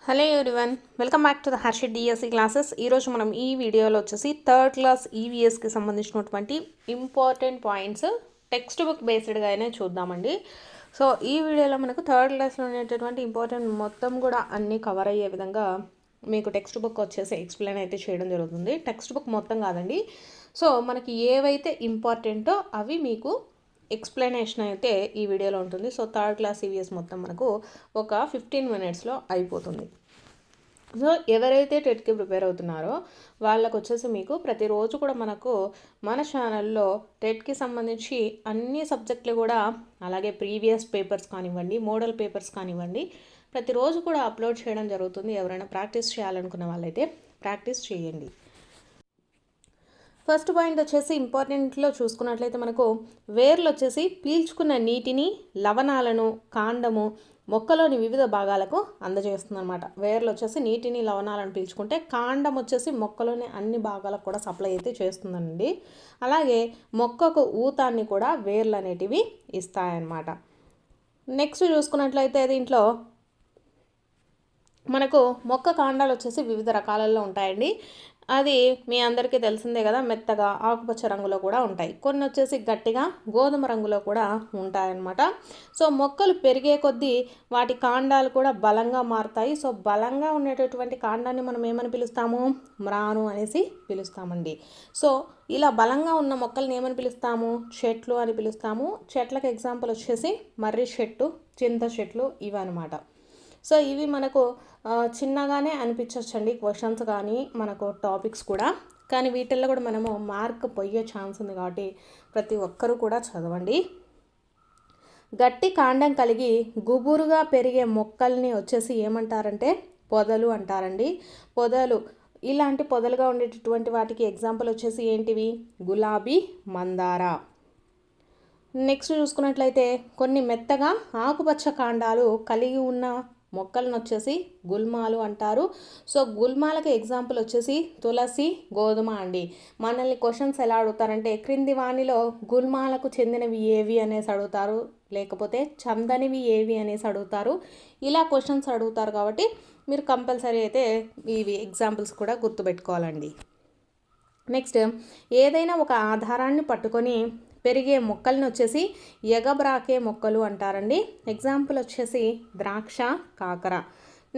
Hello everyone, welcome back to the Harshit DSC classes. ఈరోజు మనం ఈ వీడియోలో వచ్చేసి థర్డ్ క్లాస్ ఈవీఎస్కి సంబంధించినటువంటి ఇంపార్టెంట్ పాయింట్స్ టెక్స్ట్ బుక్ బేస్డ్గానే చూద్దామండి. సో ఈ వీడియోలో మనకు థర్డ్ క్లాస్లో ఉండేటటువంటి ఇంపార్టెంట్ మొత్తం కూడా అన్నీ కవర్ అయ్యే విధంగా మీకు టెక్స్ట్ బుక్ వచ్చేసి ఎక్స్ప్లెయిన్ అయితే చేయడం జరుగుతుంది. టెక్స్ట్ బుక్ మొత్తం కాదండి, సో మనకి ఏవైతే ఇంపార్టెంటో అవి మీకు ఎక్స్ప్లెనేషన్ అయితే ఈ వీడియోలో ఉంటుంది. సో థర్డ్ క్లాస్ ఈవీఎస్ మొత్తం మనకు ఒక 15 మినిట్స్లో అయిపోతుంది. సో ఎవరైతే టెట్కి ప్రిపేర్ అవుతున్నారో వాళ్ళకు వచ్చేసి మీకు ప్రతిరోజు కూడా మనకు మన ఛానల్లో టెట్కి సంబంధించి అన్ని సబ్జెక్టులు కూడా, అలాగే ప్రీవియస్ పేపర్స్ కానివ్వండి, మోడల్ పేపర్స్ కానివ్వండి, ప్రతిరోజు కూడా అప్లోడ్ చేయడం జరుగుతుంది. ఎవరైనా ప్రాక్టీస్ చేయాలనుకున్న వాళ్ళైతే ప్రాక్టీస్ చేయండి. ఫస్ట్ పాయింట్ వచ్చేసి ఇంపార్టెంట్లో చూసుకున్నట్లయితే మనకు వేర్లు వచ్చేసి పీల్చుకున్న నీటిని, లవణాలను కాండము మొక్కలోని వివిధ భాగాలకు అందజేస్తుంది అనమాట. వేర్లు వచ్చేసి నీటిని, లవణాలను పీల్చుకుంటే కాండం వచ్చేసి మొక్కలోని అన్ని భాగాలకు కూడా సప్లై అయితే చేస్తుందండి. అలాగే మొక్కకు ఊతాన్ని కూడా వేర్లు అనేటివి ఇస్తాయన్నమాట. నెక్స్ట్ చూసుకున్నట్లయితే దీంట్లో మనకు మొక్క కాండాలు వచ్చేసి వివిధ రకాలలో ఉంటాయండి. అది మీ అందరికీ తెలిసిందే కదా, మెత్తగా ఆకుపచ్చ రంగులో కూడా ఉంటాయి. కొన్ని వచ్చేసి గట్టిగా గోధుమ రంగులో కూడా ఉంటాయన్నమాట. సో మొక్కలు పెరిగే కొద్దీ వాటి కాండాలు కూడా బలంగా మారుతాయి. సో బలంగా ఉండేటటువంటి కాండాన్ని మనం ఏమని పిలుస్తాము? మ్రాను అనేసి పిలుస్తామండి. సో ఇలా బలంగా ఉన్న మొక్కల్ని ఏమని పిలుస్తాము? చెట్లు అని పిలుస్తాము. చెట్లకు ఎగ్జాంపుల్ వచ్చేసి మర్రి చెట్టు, చింత చెట్లు ఇవన్నమాట. సో ఇవి మనకు చిన్నగానే అనిపించవచ్చండి క్వశ్చన్స్ కానీ మనకు టాపిక్స్ కూడా, కానీ వీటిల్లో కూడా మనము మార్క్ పోయే ఛాన్స్ ఉంది కాబట్టి ప్రతి ఒక్కరూ కూడా చదవండి. గట్టి కాండం కలిగి గుబురుగా పెరిగే మొక్కల్ని వచ్చేసి ఏమంటారంటే పొదలు అంటారండి. పొదలు, ఇలాంటి పొదలుగా ఉండేటటువంటి వాటికి ఎగ్జాంపుల్ వచ్చేసి ఏంటివి? గులాబీ, మందార. నెక్స్ట్ చూసుకున్నట్లయితే కొన్ని మెత్తగా ఆకుపచ్చ కాండాలు కలిగి ఉన్న మొక్కలను వచ్చేసి గుల్మాలు అంటారు. సో గుల్మాలకి ఎగ్జాంపుల్ వచ్చేసి తులసి, గోధుమ అండి. మనల్ని క్వశ్చన్స్ ఎలా అడుగుతారంటే క్రింది వాణిలో గుల్మాలకు చెందినవి ఏవి అనేసి అడుగుతారు, లేకపోతే చందనివి ఏవి అనేసి అడుగుతారు. ఇలా క్వశ్చన్స్ అడుగుతారు కాబట్టి మీరు కంపల్సరీ అయితే ఇవి ఎగ్జాంపుల్స్ కూడా గుర్తుపెట్టుకోవాలండి. నెక్స్ట్ ఏదైనా ఒక ఆధారాన్ని పట్టుకొని పెరిగే మొక్కలను వచ్చేసి ఎగబ్రాకే మొక్కలు అంటారండి. ఎగ్జాంపుల్ వచ్చేసి ద్రాక్ష, కాకర.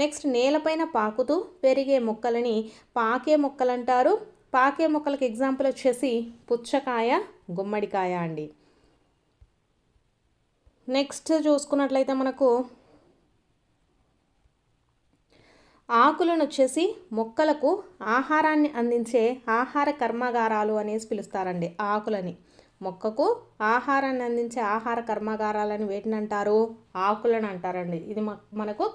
నెక్స్ట్ నేలపైన పాకుతూ పెరిగే మొక్కలని పాకే మొక్కలు అంటారు. పాకే మొక్కలకు ఎగ్జాంపుల్ వచ్చేసి పుచ్చకాయ, గుమ్మడికాయ అండి. నెక్స్ట్ చూసుకున్నట్లయితే మనకు ఆకులను వచ్చేసి మొక్కలకు ఆహారాన్ని అందించే ఆహార కర్మాగారాలు అనేసి పిలుస్తారండి. ఆకులని మొక్కకు ఆహారాన్ని అందించే ఆహార కర్మాగారాలని వేటిని అంటారు? ఆకులను అంటారండి. ఇది మనకు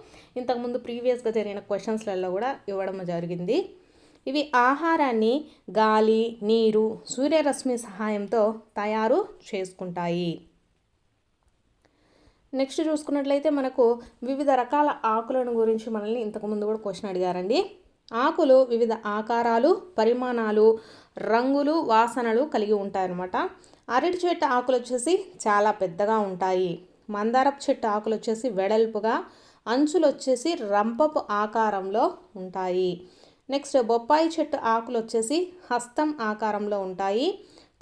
ఇంతకుముందు ప్రీవియస్గా జరిగిన క్వశ్చన్స్లలో కూడా ఇవ్వడం జరిగింది. ఇవి ఆహారాన్ని గాలి, నీరు, సూర్యరశ్మి సహాయంతో తయారు చేసుకుంటాయి. నెక్స్ట్ చూసుకున్నట్లయితే మనకు వివిధ రకాల ఆకులను గురించి మనల్ని ఇంతకుముందు కూడా క్వశ్చన్ అడిగారండి. ఆకులు వివిధ ఆకారాలు, పరిమాణాలు, రంగులు, వాసనలు కలిగి ఉంటాయన్నమాట. అరటి చెట్టు ఆకులు వచ్చేసి చాలా పెద్దగా ఉంటాయి. మందారపు చెట్టు ఆకులు వచ్చేసి వెడల్పుగా, అంచులు వచ్చేసి రంపపు ఆకారంలో ఉంటాయి. నెక్స్ట్ బొప్పాయి చెట్టు ఆకులు వచ్చేసి హస్తం ఆకారంలో ఉంటాయి.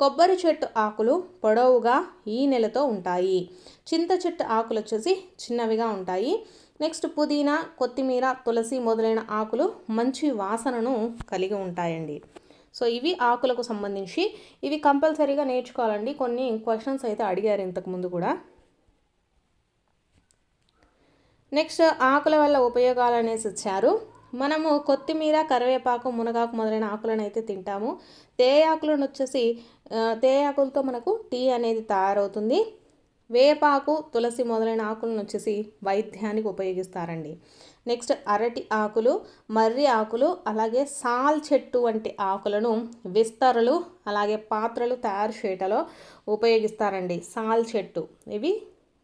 కొబ్బరి చెట్టు ఆకులు పొడవుగా ఈనెలతో ఉంటాయి. చింత చెట్టు ఆకులు వచ్చేసి చిన్నవిగా ఉంటాయి. నెక్స్ట్ పుదీనా, కొత్తిమీర, తులసి మొదలైన ఆకులు మంచి వాసనను కలిగి ఉంటాయండి. సో ఇవి ఆకులకు సంబంధించి, ఇవి కంపల్సరీగా నేర్చుకోవాలండి. కొన్ని క్వశ్చన్స్ అయితే అడిగారు ఇంతకుముందు కూడా. నెక్స్ట్ ఆకుల వల్ల ఉపయోగాలు అనేసి ఇచ్చారు. మనము కొత్తిమీర, కరివేపాకు, మునగాకు మొదలైన ఆకులను అయితే తింటాము. తేయాకులను వచ్చేసి తేయాకులతో మనకు టీ అనేది తయారవుతుంది. వేపాకు, తులసి మొదలైన ఆకులను వచ్చేసి వైద్యానికి ఉపయోగిస్తారండి. నెక్స్ట్ అరటి ఆకులు, మర్రి ఆకులు, అలాగే సాల్ చెట్టు వంటి ఆకులను విస్తరలు, అలాగే పాత్రలు తయారు చేయటంలో ఉపయోగిస్తారండి. సాల్ చెట్టు, ఇవి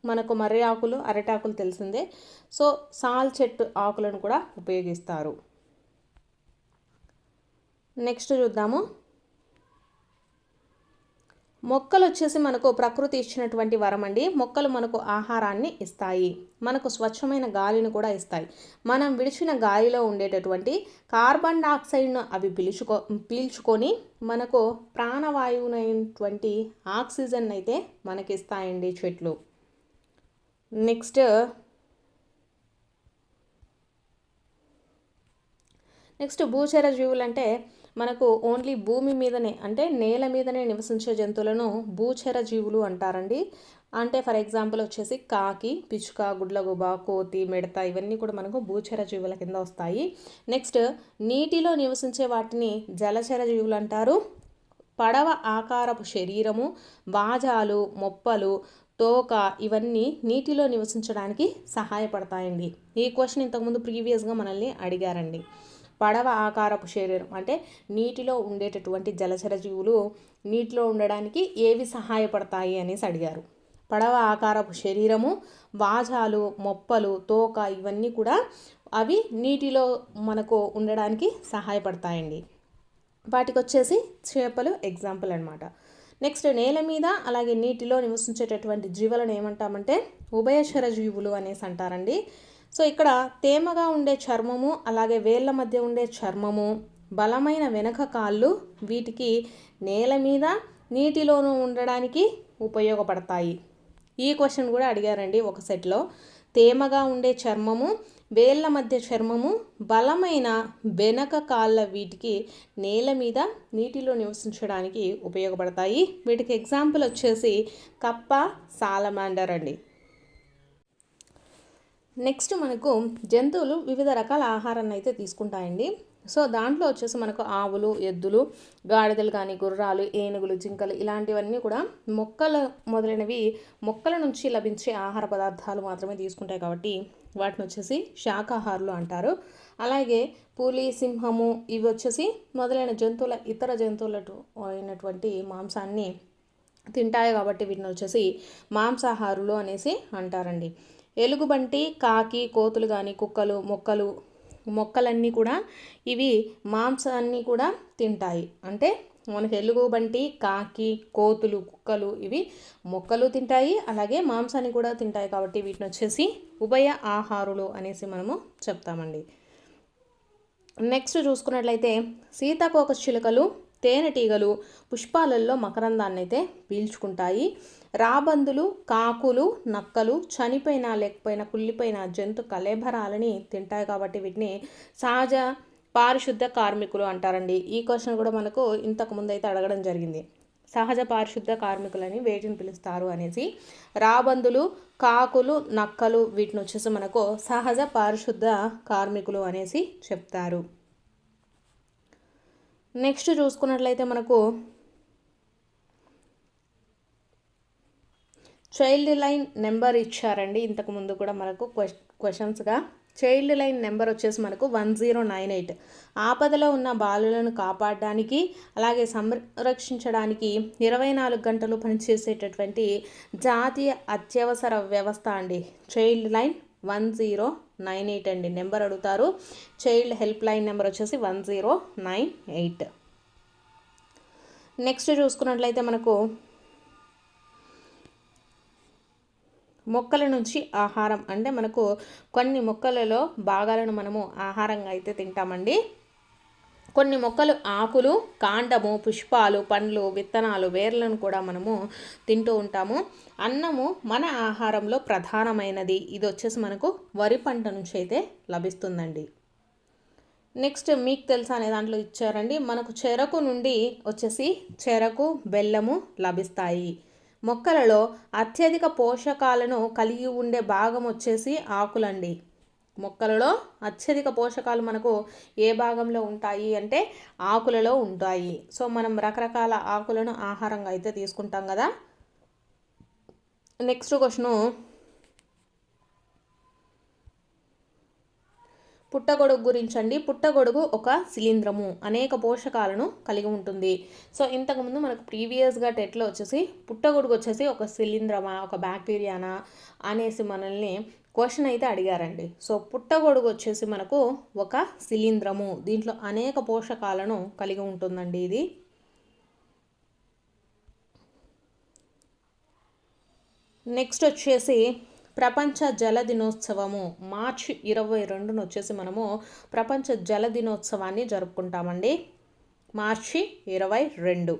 మనకు మర్రి ఆకులు, అరటి ఆకులు తెలిసిందే. సో సాల్ చెట్టు ఆకులను కూడా ఉపయోగిస్తారు. నెక్స్ట్ చూద్దాము. మొక్కలు వచ్చేసి మనకు ప్రకృతి ఇచ్చినటువంటి వరం అండి. మొక్కలు మనకు ఆహారాన్ని ఇస్తాయి, మనకు స్వచ్ఛమైన గాలిని కూడా ఇస్తాయి. మనం విడిచిన గాలిలో ఉండేటటువంటి కార్బన్ డయాక్సైడ్ను అవి పీల్చుకొని మనకు ప్రాణవాయువునైనటువంటి ఆక్సిజన్ అయితే మనకి ఇస్తాయండి చెట్లు. నెక్స్ట్ భూచర జీవులు అంటే మనకు ఓన్లీ భూమి మీదనే అంటే నేల మీదనే నివసించే జంతువులను భూచర జీవులు అంటారండి. అంటే ఫర్ ఎగ్జాంపుల్ వచ్చేసి కాకి, పిచ్చుక, గుడ్లగూబ, కోతి, మిడత ఇవన్నీ కూడా మనకు భూచర జీవుల కింద వస్తాయి. నెక్స్ట్ నీటిలో నివసించే వాటిని జలచర జీవులు అంటారు. పడవ ఆకారపు శరీరము, బాజాలు, మొప్పలు, తోక ఇవన్నీ నీటిలో నివసించడానికి సహాయపడతాయండి. ఈ క్వశ్చన్ ఇంతకుముందు ప్రీవియస్గా మనల్ని అడిగారండి. పడవ ఆకారపు శరీరం అంటే నీటిలో ఉండేటటువంటి జలచర జీవులు నీటిలో ఉండడానికి ఏవి సహాయపడతాయి అనేసి అడిగారు. పడవ ఆకారపు శరీరము, బాజాలు, మొప్పలు, తోక ఇవన్నీ కూడా అవి నీటిలో మనకు ఉండడానికి సహాయపడతాయండి. వాటికి వచ్చేసి చేపలు ఎగ్జాంపుల్ అనమాట. నెక్స్ట్ నేల మీద అలాగే నీటిలో నివసించేటటువంటి జీవులను ఏమంటామంటే ఉభయచర జీవులు అనేసి అంటారండి. సో ఇక్కడ తేమగా ఉండే చర్మము అలాగే వేళ్ళ మధ్య ఉండే చర్మము, బలమైన వెనక కాళ్ళు వీటికి నేల మీద నీటిలోనూ ఉండడానికి ఉపయోగపడతాయి. ఈ క్వశ్చన్ కూడా అడిగారండి ఒక సెట్లో. తేమగా ఉండే చర్మము, వేళ్ళ మధ్య చర్మము, బలమైన వెనక కాళ్ళ వీటికి నేల మీద నీటిలో నివసించడానికి ఉపయోగపడతాయి. వీటికి ఎగ్జాంపుల్ వచ్చేసి కప్ప, సాలమాండర్ అండి. నెక్స్ట్ మనకు జంతువులు వివిధ రకాల ఆహారాన్ని అయితే తీసుకుంటాయండి. సో దాంట్లో వచ్చేసి మనకు ఆవులు, ఎద్దులు, గాడిదలు కానీ, గుర్రాలు, ఏనుగులు, జింకలు ఇలాంటివన్నీ కూడా మొక్కలు మొదలైనవి మొక్కల నుంచి లభించే ఆహార పదార్థాలు మాత్రమే తీసుకుంటాయి కాబట్టి వాటిని వచ్చేసి శాకాహారులు అంటారు. అలాగే పులి, సింహము ఇవి వచ్చేసి మొదలైన ఇతర జంతువులతో అయినటువంటి మాంసాన్ని తింటాయి కాబట్టి వీటిని వచ్చేసి మాంసాహారులు అనేసి అంటారండి. ఎలుగుబంటి, కాకి, కోతులు కానీ, కుక్కలు, మొక్కలన్నీ కూడా ఇవి మాంసాన్ని కూడా తింటాయి. అంటే మనకు ఎలుగుబంటి, కాకి, కోతులు, కుక్కలు ఇవి మొక్కలు తింటాయి అలాగే మాంసాన్ని కూడా తింటాయి కాబట్టి వీటిని వచ్చేసి ఉభయ ఆహారులు అనేసి మనము చెప్తామండి. నెక్స్ట్ చూసుకున్నట్లయితే సీతాకోక చిలుకలు, తేనెటీగలు పుష్పాలలో మకరందాన్ని అయితే పీల్చుకుంటాయి. రాబందులు, కాకులు, నక్కలు చనిపోయినా లేకపోయినా కుళ్ళిపోయిన జంతు కళేబరాలని తింటాయి కాబట్టి వీటిని సహజ పారిశుద్ధ కార్మికులు అంటారండి. ఈ క్వశ్చన్ కూడా మనకు ఇంతకుముందు అయితే అడగడం జరిగింది. సహజ పారిశుద్ధ కార్మికులని వేటిని పిలుస్తారు అనేసి. రాబందులు, కాకులు, నక్కలు వీటిని వచ్చేసి మనకు సహజ పారిశుద్ధ కార్మికులు అనేసి చెప్తారు. నెక్స్ట్ చూసుకున్నట్లయితే మనకు చైల్డ్ లైన్ నెంబర్ ఇచ్చారండి. ఇంతకుముందు కూడా మనకు క్వశ్చన్స్గా చైల్డ్ లైన్ నెంబర్ వచ్చేసి మనకు 1098. ఆపదలో ఉన్న బాలులను కాపాడడానికి అలాగే సంరక్షించడానికి 24 గంటలు పనిచేసేటటువంటి జాతీయ అత్యవసర వ్యవస్థ అండి చైల్డ్ లైన్ 1098 అండి. నెంబర్ అడుగుతారు. చైల్డ్ హెల్ప్ లైన్ నెంబర్ వచ్చేసి 1098. నెక్స్ట్ చూసుకున్నట్లయితే మనకు మొక్కల నుంచి ఆహారం అంటే మనకు కొన్ని మొక్కలలో భాగాలను మనము ఆహారంగా అయితే తింటామండి. కొన్ని మొక్కలు ఆకులు, కాండము, పుష్పాలు, పండ్లు, విత్తనాలు, వేర్లను కూడా మనము తింటూ ఉంటాము. అన్నము మన ఆహారంలో ప్రధానమైనది. ఇది వచ్చేసి మనకు వరి పంట నుంచి అయితే లభిస్తుందండి. నెక్స్ట్ మీకు తెలుసా అనే దాంట్లో ఇచ్చారండి. మనకు చెరకు నుండి వచ్చేసి చెరకు, బెల్లము లభిస్తాయి. మొక్కలలో అత్యధిక పోషకాలను కలిగి ఉండే భాగం వచ్చేసి ఆకులండి. మొక్కలలో అత్యధిక పోషకాలు మనకు ఏ భాగంలో ఉంటాయి అంటే ఆకులలో ఉంటాయి. సో మనం రకరకాల ఆకులను ఆహారంగా అయితే తీసుకుంటాం కదా. నెక్స్ట్ క్వశ్చను పుట్టగొడుగు గురించి అండి. పుట్టగొడుగు ఒక శిలీంధ్రము, అనేక పోషకాలను కలిగి ఉంటుంది. సో ఇంతకుముందు మనకు ప్రీవియస్గా టెట్లో వచ్చేసి పుట్టగొడుగు వచ్చేసి ఒక శిలీంధ్రమా ఒక బ్యాక్టీరియానా అనేసి మనల్ని క్వశ్చన్ అయితే అడిగారండి. సో పుట్టగొడుగు వచ్చేసి మనకు ఒక శిలీంధ్రము, దీంట్లో అనేక పోషకాలను కలిగి ఉంటుందండి ఇది. నెక్స్ట్ వచ్చేసి ప్రపంచ జల దినోత్సవము మార్చి 22న వచ్చేసి మనము ప్రపంచ జల దినోత్సవాన్ని జరుపుకుంటామండి. మార్చి 22.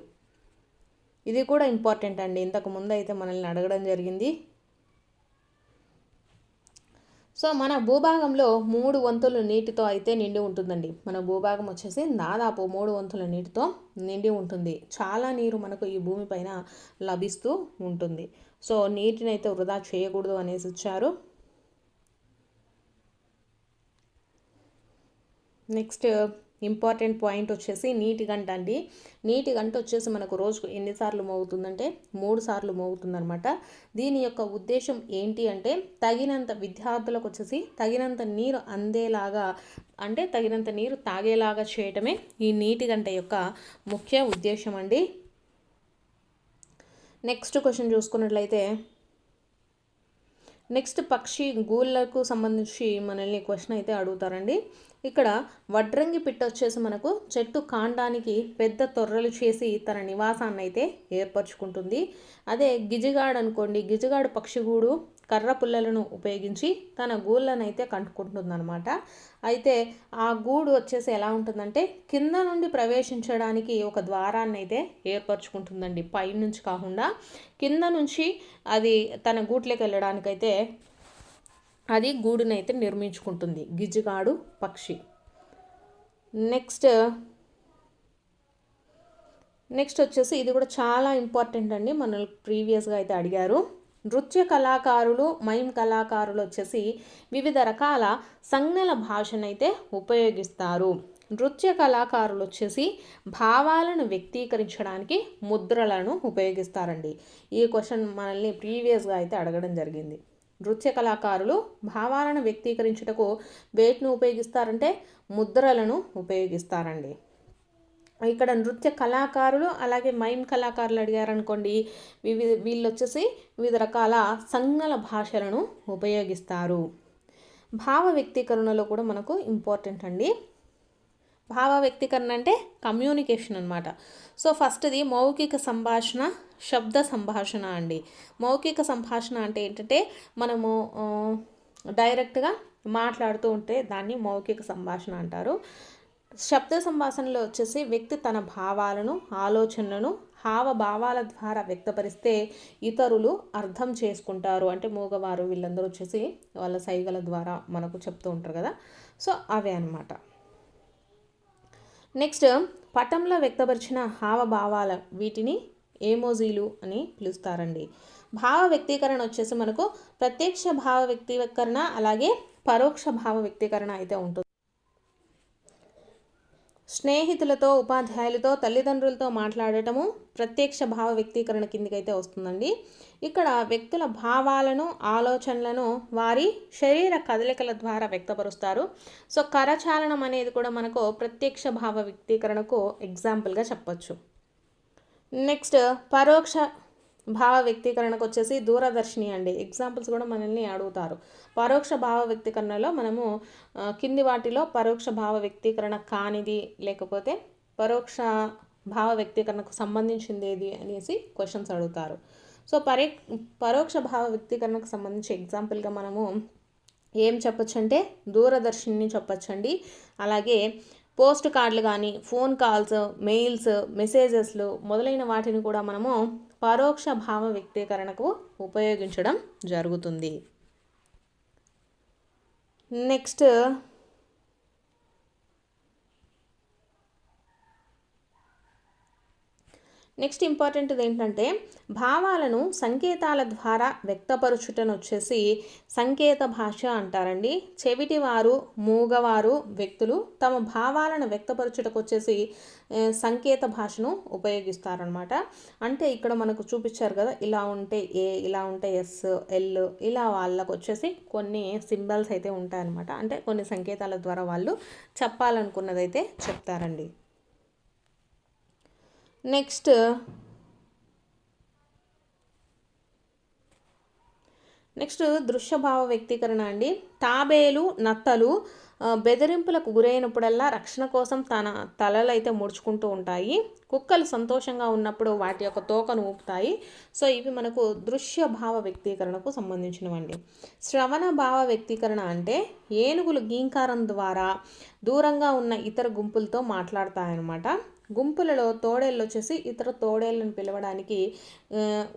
ఇది కూడా ఇంపార్టెంట్ అండి. ఇంతకు ముందు అయితే మనల్ని అడగడం జరిగింది. సో మన భూభాగంలో 3 వంతులు నీటితో అయితే నిండి ఉంటుందండి. మన భూభాగం వచ్చేసి దాదాపు 3 వంతుల నీటితో నిండి ఉంటుంది. చాలా నీరు మనకు ఈ భూమిపైన లభిస్తూ ఉంటుంది. సో నీటిని అయితే వృధా చేయకూడదు అనేసి ఇచ్చారు. నెక్స్ట్ ఇంపార్టెంట్ పాయింట్ వచ్చేసి నీటి గంట అండి. నీటి గంట వచ్చేసి మనకు రోజుకు ఎన్నిసార్లు మోగుతుందంటే 3 సార్లు మోగుతుందనమాట. దీని యొక్క ఉద్దేశం ఏంటి అంటే తగినంత విద్యార్థులకు వచ్చేసి తగినంత నీరు అందేలాగా, అంటే తగినంత నీరు తాగేలాగా చేయటమే ఈ నీటి గంట యొక్క ముఖ్య ఉద్దేశం అండి. నెక్స్ట్ క్వశ్చన్ చూసుకున్నట్లయితే నెక్స్ట్ పక్షి గూళ్ళకు సంబంధించి మనల్ని క్వశ్చన్ అయితే అడుగుతారండి. ఇక్కడ వడ్రంగి పిట్ట వచ్చేసి మనకు చెట్టు కాండానికి పెద్ద తొర్రలు చేసి తన నివాసాన్ని అయితే ఏర్పరచుకుంటుంది. అదే గిజిగాడు అనుకోండి, గిజిగాడు పక్షిగూడు కర్ర పుల్లలను ఉపయోగించి తన గూళ్ళను అయితే కట్టుకుంటుందన్నమాట. అయితే ఆ గూడు వచ్చేసి ఎలా ఉంటుందంటే కింద నుండి ప్రవేశించడానికి ఒక ద్వారాన్ని అయితే ఏర్పరచుకుంటుందండి. పైనుంచి కాకుండా కింద నుంచి అది తన గూట్లోకి వెళ్ళడానికైతే అది గూడునైతే నిర్మించుకుంటుంది గిజిగాడు పక్షి. నెక్స్ట్ వచ్చేసి ఇది కూడా చాలా ఇంపార్టెంట్ అండి. మనల్ని ప్రీవియస్గా అయితే అడిగారు. నృత్య కళాకారులు, మైమ్ కళాకారులు వచ్చేసి వివిధ రకాల సంజ్ఞల భాషనైతే ఉపయోగిస్తారు. నృత్య కళాకారులు వచ్చేసి భావాలను వ్యక్తీకరించడానికి ముద్రలను ఉపయోగిస్తారండి. ఈ క్వశ్చన్ మనల్ని ప్రీవియస్గా అయితే అడగడం జరిగింది. నృత్య కళాకారులు భావాలను వ్యక్తీకరించుటకు వేటిని ఉపయోగిస్తారంటే ముద్రలను ఉపయోగిస్తారండి. ఇక్కడ నృత్య కళాకారులు అలాగే మైమ్ కళాకారులు అడిగారనుకోండి, వీళ్ళు వచ్చేసి వివిధ రకాల సంజ్ఞల భాషలను ఉపయోగిస్తారు. భావ వ్యక్తీకరణలో కూడా మనకు ఇంపార్టెంట్ అండి. భావ వ్యక్తీకరణ అంటే కమ్యూనికేషన్ అనమాట. సో ఫస్ట్ది మౌఖిక సంభాషణ, శబ్ద సంభాషణ అండి. మౌఖిక సంభాషణ అంటే ఏంటంటే మనము డైరెక్ట్గా మాట్లాడుతూ ఉంటే దాన్ని మౌఖిక సంభాషణ అంటారు. శబ్ద సంభాషణలో వచ్చేసి వ్యక్తి తన భావాలను, ఆలోచనలను హావభావాల ద్వారా వ్యక్తపరిస్తే ఇతరులు అర్థం చేసుకుంటారు. అంటే మూగవారు వీళ్ళందరూ వచ్చేసి వాళ్ళ సైగల ద్వారా మనకు చెప్తూ ఉంటారు కదా. సో అవే అన్నమాట. నెక్స్ట్ పటంలో వ్యక్తపరిచిన హావభావాల వీటిని ఎమోజీలు అని పిలుస్తారండి. భావ వ్యక్తీకరణ వచ్చేసి మనకు ప్రత్యక్ష భావ వ్యక్తీకరణ అలాగే పరోక్ష భావ వ్యక్తీకరణ అయితే ఉంటుంది. స్నేహితులతో, ఉపాధ్యాయులతో, తల్లిదండ్రులతో మాట్లాడటము ప్రత్యక్ష భావ వ్యక్తీకరణ కిందికి అయితే వస్తుందండి. ఇక్కడ వ్యక్తుల భావాలను, ఆలోచనలను వారి శరీర కదలికల ద్వారా వ్యక్తపరుస్తారు. సో కరచాలనం అనేది కూడా మనకు ప్రత్యక్ష భావ వ్యక్తీకరణకు ఎగ్జాంపుల్గా చెప్పచ్చు. నెక్స్ట్ పరోక్ష భావ వ్యక్తీకరణకు వచ్చేసి దూరదర్శిని అండి. ఎగ్జాంపుల్స్ కూడా మనల్ని అడుగుతారు. పరోక్ష భావ వ్యక్తీకరణలో మనము కింది వాటిలో పరోక్ష భావ వ్యక్తీకరణ కానిది లేకపోతే పరోక్ష భావ వ్యక్తీకరణకు సంబంధించింది ఏది అనేసి క్వశ్చన్స్ అడుగుతారు. సో పరోక్ష భావ వ్యక్తీకరణకు సంబంధించి ఎగ్జాంపుల్గా మనము ఏం చెప్పచ్చు అంటే దూరదర్శిని చెప్పచ్చండి. అలాగే పోస్ట్ కార్డులు కానీ, ఫోన్ కాల్స్, మెయిల్స్, మెసేజెస్లు మొదలైన వాటిని కూడా మనము పరోక్ష భావ వ్యక్తీకరణకు ఉపయోగించడం జరుగుతుంది. నెక్స్ట్ ఇంపార్టెంట్ది ఏంటంటే భావాలను సంకేతాల ద్వారా వ్యక్తపరచుటను వచ్చేసి సంకేత భాష అంటారండి. చెవిటివారు, మూగవారు వ్యక్తులు తమ భావాలను వ్యక్తపరచుటకు వచ్చేసి సంకేత భాషను ఉపయోగిస్తారనమాట. అంటే ఇక్కడ మనకు చూపించారు కదా, ఇలా ఉంటే ఏ, ఇలా ఉంటే ఎస్, ఎల్, ఇలా వాళ్ళకు వచ్చేసి కొన్ని సింబల్స్ అయితే ఉంటాయన్నమాట. అంటే కొన్ని సంకేతాల ద్వారా వాళ్ళు చెప్పాలనుకున్నదైతే చెప్తారండి. నెక్స్ట్ దృశ్య భావ వ్యక్తీకరణ అండి. తాబేలు నత్తలు బెదిరింపులకు గురైనప్పుడల్లా రక్షణ కోసం తన తలలు అయితే ముడుచుకుంటూ ఉంటాయి. కుక్కలు సంతోషంగా ఉన్నప్పుడు వాటి యొక్క తోకను ఊపుతాయి. సో ఇవి మనకు దృశ్య భావ వ్యక్తీకరణకు సంబంధించినవండి. శ్రవణ భావ వ్యక్తీకరణ అంటే ఏనుగులు గీంకారం ద్వారా దూరంగా ఉన్న ఇతర గుంపులతో మాట్లాడతాయన్నమాట. గుంపులలో తోడేళ్ళు వచ్చేసి ఇతర తోడేళ్ళను పిలవడానికి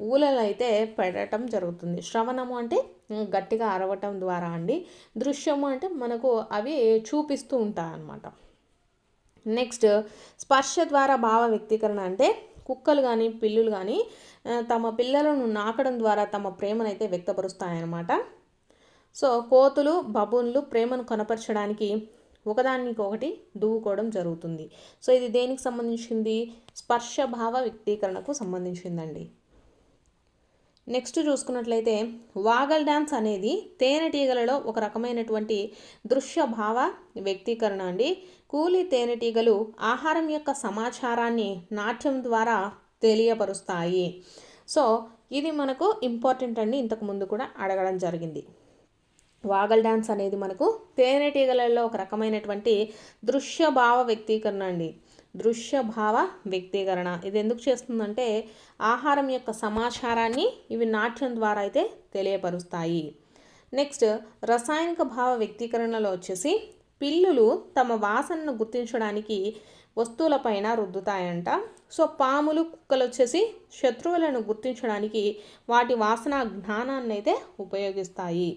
ఊలలు అయితే పెట్టడం జరుగుతుంది. శ్రవణము అంటే గట్టిగా అరవటం ద్వారా అండి. దృశ్యము అంటే మనకు అవి చూపిస్తూ ఉంటాయి అన్నమాట. నెక్స్ట్ స్పర్శ ద్వారా భావ వ్యక్తీకరణ అంటే కుక్కలు కానీ పిల్లులు కానీ తమ పిల్లలను నాకడం ద్వారా తమ ప్రేమనైతే వ్యక్తపరుస్తాయన్నమాట. సో కోతులు బబూన్లు ప్రేమను కనపరచడానికి ఒకదానికొకటి దువ్వుకోవడం జరుగుతుంది. సో ఇది దేనికి సంబంధించింది? స్పర్శ భావ వ్యక్తీకరణకు సంబంధించిందండి. నెక్స్ట్ చూసుకున్నట్లయితే వాగల్ డ్యాన్స్ అనేది తేనెటీగలలో ఒక రకమైనటువంటి దృశ్య భావ వ్యక్తీకరణ అండి. కూలి తేనెటీగలు ఆహారం యొక్క సమాచారాన్ని నాట్యం ద్వారా తెలియపరుస్తాయి. సో ఇది మనకు ఇంపార్టెంట్ అండి, ఇంతకు ముందు కూడా అడగడం జరిగింది. వాగల్ డ్యాన్స్ అనేది మనకు తేనెటీగలలో ఒక రకమైనటువంటి దృశ్య భావ వ్యక్తీకరణ అండి. దృశ్య భావ వ్యక్తీకరణ ఇది ఎందుకు చేస్తుందంటే ఆహారం యొక్క సమాచారాన్ని ఇవి నాట్యం ద్వారా అయితే తెలియపరుస్తాయి. నెక్స్ట్ రసాయనిక భావ వ్యక్తీకరణలో వచ్చేసి పిల్లులు తమ వాసనను గుర్తించడానికి వస్తువులపైన రుద్దుతాయంట. సో పాములు కుక్కలు వచ్చేసి శత్రువులను గుర్తించడానికి వాటి వాసన జ్ఞానాన్ని అయితే ఉపయోగిస్తాయి.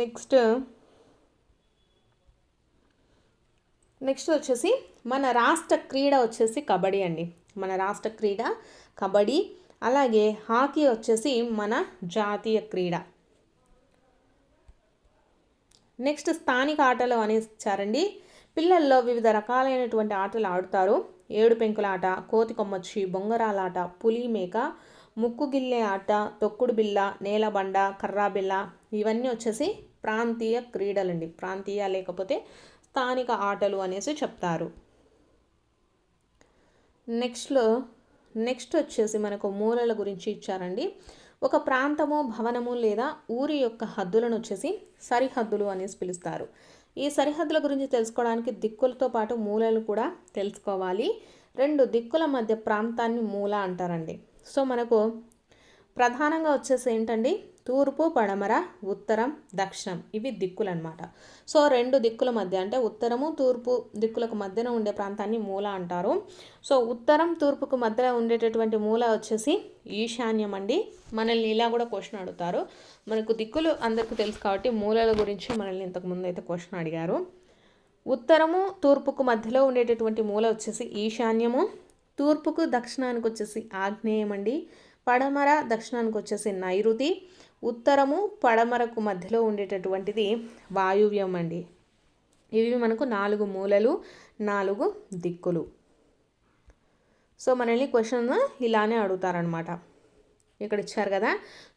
నెక్స్ట్ వచ్చేసి మన రాష్ట్ర క్రీడ వచ్చేసి కబడ్డీ అండి. మన రాష్ట్ర క్రీడ కబడ్డీ. అలాగే హాకీ వచ్చేసి మన జాతీయ క్రీడ. నెక్స్ట్ స్థానిక ఆటలు అనేసారండి. పిల్లల్లో వివిధ రకాలైనటువంటి ఆటలు ఆడుతారు. ఏడు పెంకులాట, కోతి కొమ్మచ్చి, బొంగరాలాట, పులి మేక, ముక్కుగిల్లే ఆట, తొక్కుడు బిల్ల, నేలబండ, కర్రాబిల్ల ఇవన్నీ వచ్చేసి ప్రాంతీయ క్రీడలండి. ప్రాంతీయ లేకపోతే స్థానిక ఆటలు అనేసి చెప్తారు. నెక్స్ట్ వచ్చేసి మనకు మూలల గురించి ఇచ్చారండి. ఒక ప్రాంతము భవనము లేదా ఊరి యొక్క హద్దులను వచ్చేసి సరిహద్దులు అనేసి పిలుస్తారు. ఈ సరిహద్దుల గురించి తెలుసుకోవడానికి దిక్కులతో పాటు మూలలు కూడా తెలుసుకోవాలి. రెండు దిక్కుల మధ్య ప్రాంతాన్ని మూల అంటారండి. సో మనకు ప్రధానంగా వచ్చేసి ఏంటండి తూర్పు, పడమర, ఉత్తరం, దక్షిణం ఇవి దిక్కులు అనమాట. సో రెండు దిక్కుల మధ్య అంటే ఉత్తరము తూర్పు దిక్కులకు మధ్యన ఉండే ప్రాంతాన్ని మూల అంటారు. సో ఉత్తరం తూర్పుకు మధ్యలో ఉండేటటువంటి మూల వచ్చేసి ఈశాన్యం అండి. మనల్ని ఇలా కూడా క్వశ్చన్ అడుగుతారు. మనకు దిక్కులు అందరికీ తెలుసు కాబట్టి మూలల గురించి మనల్ని ఇంతకుముందు అయితే క్వశ్చన్ అడిగారు. ఉత్తరము తూర్పుకు మధ్యలో ఉండేటటువంటి మూల వచ్చేసి ఈశాన్యము, తూర్పుకు దక్షిణానికి వచ్చేసి ఆగ్నేయం అండి, పడమర దక్షిణానికి వచ్చేసి నైరుతి, ఉత్తరము పడమరకు మధ్యలో ఉండేటటువంటిది వాయువ్యం అండి. ఇవి మనకు 4 మూలలు, 4 దిక్కులు. సో మనల్ని క్వశ్చన్ ఇలానే అడుగుతారనమాట. ఇక్కడ ఇచ్చారు కదా,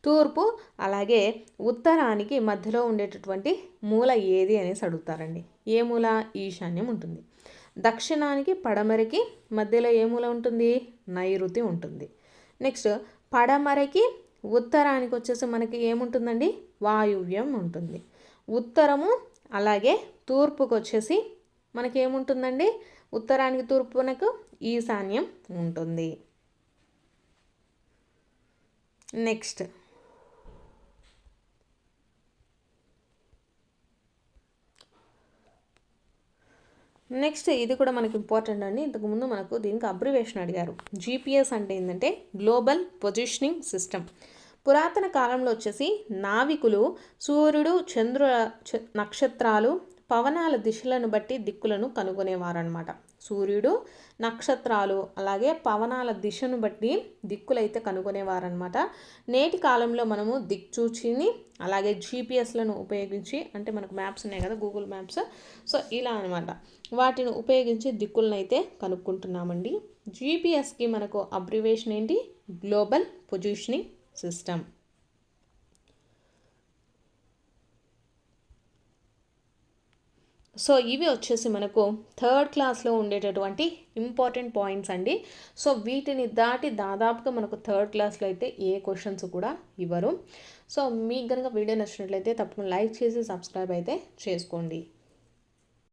తూర్పు అలాగే ఉత్తరానికి మధ్యలో ఉండేటటువంటి మూల ఏది అనేసి అడుగుతారండి. ఏ మూల? ఈశాన్యం ఉంటుంది. దక్షిణానికి పడమరకి మధ్యలో ఏ మూల ఉంటుంది? నైరుతి ఉంటుంది. నెక్స్ట్ పడమరకి ఉత్తరానికి వచ్చేసి మనకి ఏముంటుందండి? వాయువ్యం ఉంటుంది. ఉత్తరము అలాగే తూర్పుకు వచ్చేసి మనకి ఏముంటుందండి? ఉత్తరానికి తూర్పునకు ఈశాన్యం ఉంటుంది. నెక్స్ట్ ఇది కూడా మనకి ఇంపార్టెంట్ అండి. ఇంతకుముందు మనకు దీనికి అబ్రివేషన్ అడిగారు. GPS అంటే ఏంటంటే గ్లోబల్ పొజిషనింగ్ సిస్టమ్. పురాతన కాలంలో వచ్చేసి నావికులు సూర్యుడు, నక్షత్రాలు, పవనాల దిశలను బట్టి దిక్కులను కనుగొనేవారనమాట. సూర్యుడు, నక్షత్రాలు అలాగే పవనాల దిశను బట్టి దిక్కులైతే కనుగొనేవారనమాట. నేటి కాలంలో మనము దిక్సూచిని అలాగే GPSలను ఉపయోగించి, అంటే మనకు మ్యాప్స్ ఉన్నాయి కదా, గూగుల్ మ్యాప్స్, సో ఇలా అనమాట, వాటిని ఉపయోగించి దిక్కులను అయితే కనుక్కుంటున్నామండి. GPSకి మనకు అబ్రివేషన్ ఏంటి? Global positioning system. సో ఇవి వచ్చేసి మనకు థర్డ్ క్లాస్లో ఉండేటటువంటి ఇంపార్టెంట్ పాయింట్స్ అండి. సో వీటిని దాటి దాదాపుగా మనకు థర్డ్ క్లాస్లో అయితే ఏ క్వశ్చన్స్ కూడా ఇవ్వరు. సో మీకు కనుక వీడియో నచ్చినట్లయితే తప్పకుండా లైక్ చేసి సబ్స్క్రైబ్ అయితే చేసుకోండి.